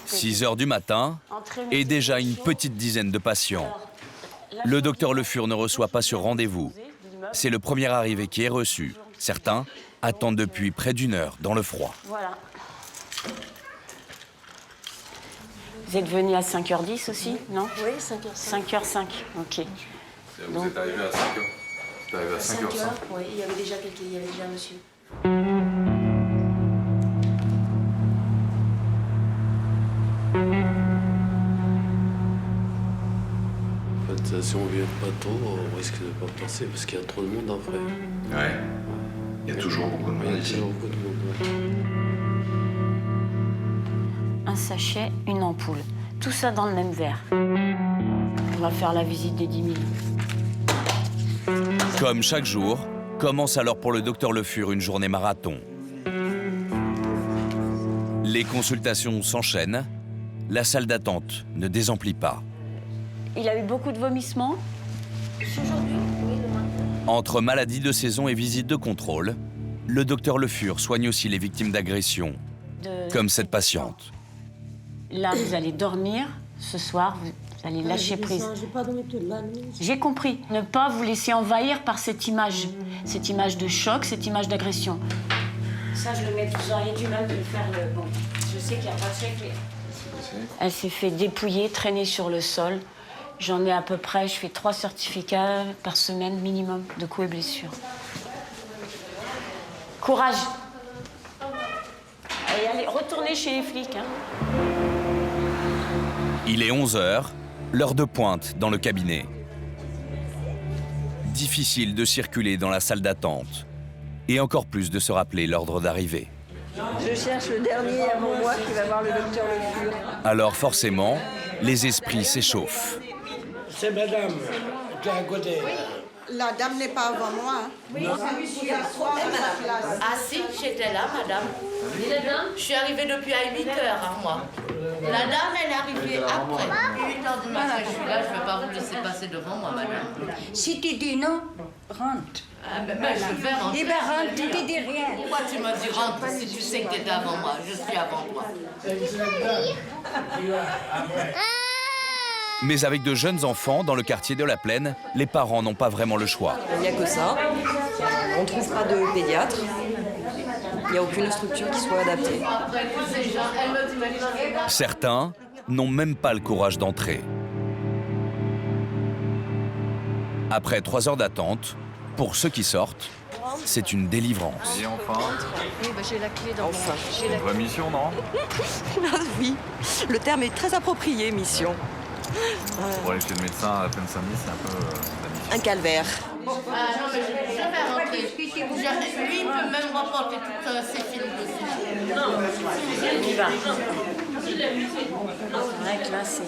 6 heures du matin et déjà une petite dizaine de patients. Le docteur Le Fur ne reçoit pas sur rendez-vous. C'est le premier arrivé qui est reçu. Certains attendent depuis près d'1 heure dans le froid. Voilà. Vous êtes venu à 5h10 aussi, non? Oui, 5h05. 5h05, ok. Vous êtes arrivé à 5h. Vous êtes arrivé à 5h05. Oui, il y avait déjà un monsieur. En fait, si on vient pas tôt, on risque de pas passer parce qu'il y a trop de monde après. Ouais. Il y a toujours beaucoup de monde ici. Beaucoup de monde, ouais. Un sachet, une ampoule. Tout ça dans le même verre. On va faire la visite des 10 000. Comme chaque jour, commence alors pour le docteur Le Fur une journée marathon. Les consultations s'enchaînent. La salle d'attente ne désemplit pas. Il a eu beaucoup de vomissements. Entre maladies de saison et visites de contrôle, le docteur Le Fur soigne aussi les victimes d'agressions, comme cette patiente. Là, vous allez dormir. Ce soir, vous allez lâcher prise. J'ai compris. Ne pas vous laisser envahir par cette image de choc, cette image d'agression. Ça, je le mets, vous auriez dû même le faire. Bon, je sais qu'il n'y a pas de chèque, mais... Elle s'est fait dépouiller, traîner sur le sol. J'en ai à peu près, je fais 3 certificats par semaine minimum de coups et blessures. Courage. Allez, retournez chez les flics. Hein. Il est 11h, l'heure de pointe dans le cabinet. Difficile de circuler dans la salle d'attente. Et encore plus de se rappeler l'ordre d'arrivée. Je cherche le dernier avant moi qui va voir le docteur Le Fur. Alors forcément, les esprits s'échauffent. C'est madame qui est à côté. La dame n'est pas avant moi. Hein. Oui, ah si, j'étais là, madame. Je suis arrivée depuis à 8 heures, moi. La dame, elle est arrivée après. 8 heures du matin, je suis là, je ne vais pas vous laisser passer devant moi, madame. Si tu dis non, rentre. Ah, ben, je vais rentrer. Eh bien, rentre, tu te dis rien. Pourquoi tu m'as dit rentre si tu sais que tu étais avant moi? Je suis avant toi. Mais avec de jeunes enfants dans le quartier de la Plaine, les parents n'ont pas vraiment le choix. Il n'y a que ça. On ne trouve pas de pédiatre. Il n'y a aucune structure qui soit adaptée. Certains n'ont même pas le courage d'entrer. Après 3 heures d'attente, pour ceux qui sortent, c'est une délivrance. Et enfin, Oui, bah, j'ai la clé dans Enfin. une vraie mission, non? Oui, le terme est très approprié, mission. Pour aller chez le médecin à la plaine Saint-Denis, c'est un peu la mission. Un calvaire. Ah non, mais je vais rentrer. Lui, il peut même rapporter tous ses films dessus. Non, Il va. C'est vrai que là, c'est...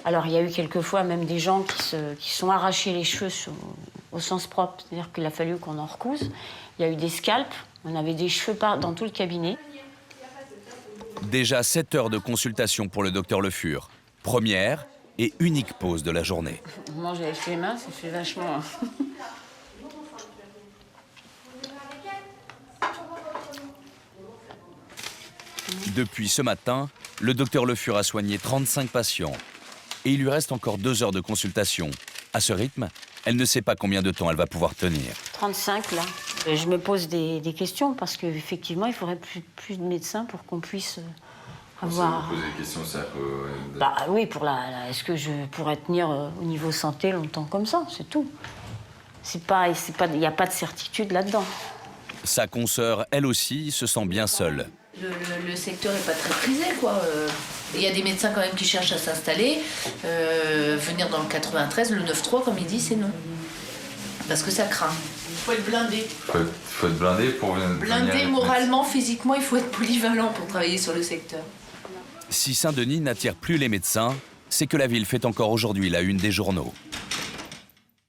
Alors, il y a eu quelquefois même des gens qui sont arrachés les cheveux au sens propre. C'est-à-dire qu'il a fallu qu'on en recouse. Il y a eu des scalps. On avait des cheveux dans tout le cabinet. Déjà 7 heures de consultation pour le docteur Le Fur. Première et unique pause de la journée. On mange avec les mains, ça fait vachement... Depuis ce matin, le docteur Le Fur a soigné 35 patients. Et il lui reste encore 2 heures de consultation. À ce rythme, elle ne sait pas combien de temps elle va pouvoir tenir. 35, là. Je me pose des questions parce qu'effectivement, il faudrait plus de médecins pour qu'on puisse avoir... Si vous posez des questions, c'est un peu... Bah oui, est-ce que je pourrais tenir au niveau santé longtemps comme ça? C'est tout. Il n'y a pas de certitude là-dedans. Sa consoeur, elle aussi, se sent bien seule. Le secteur n'est pas très prisé, quoi. Il y a des médecins quand même qui cherchent à s'installer. Venir dans le 93, le 9-3, comme il dit, c'est non. Parce que ça craint. Il faut être blindé. Faut être blindé pour venir... Blindé moralement, physiquement, il faut être polyvalent pour travailler sur le secteur. Si Saint-Denis n'attire plus les médecins, c'est que la ville fait encore aujourd'hui la une des journaux.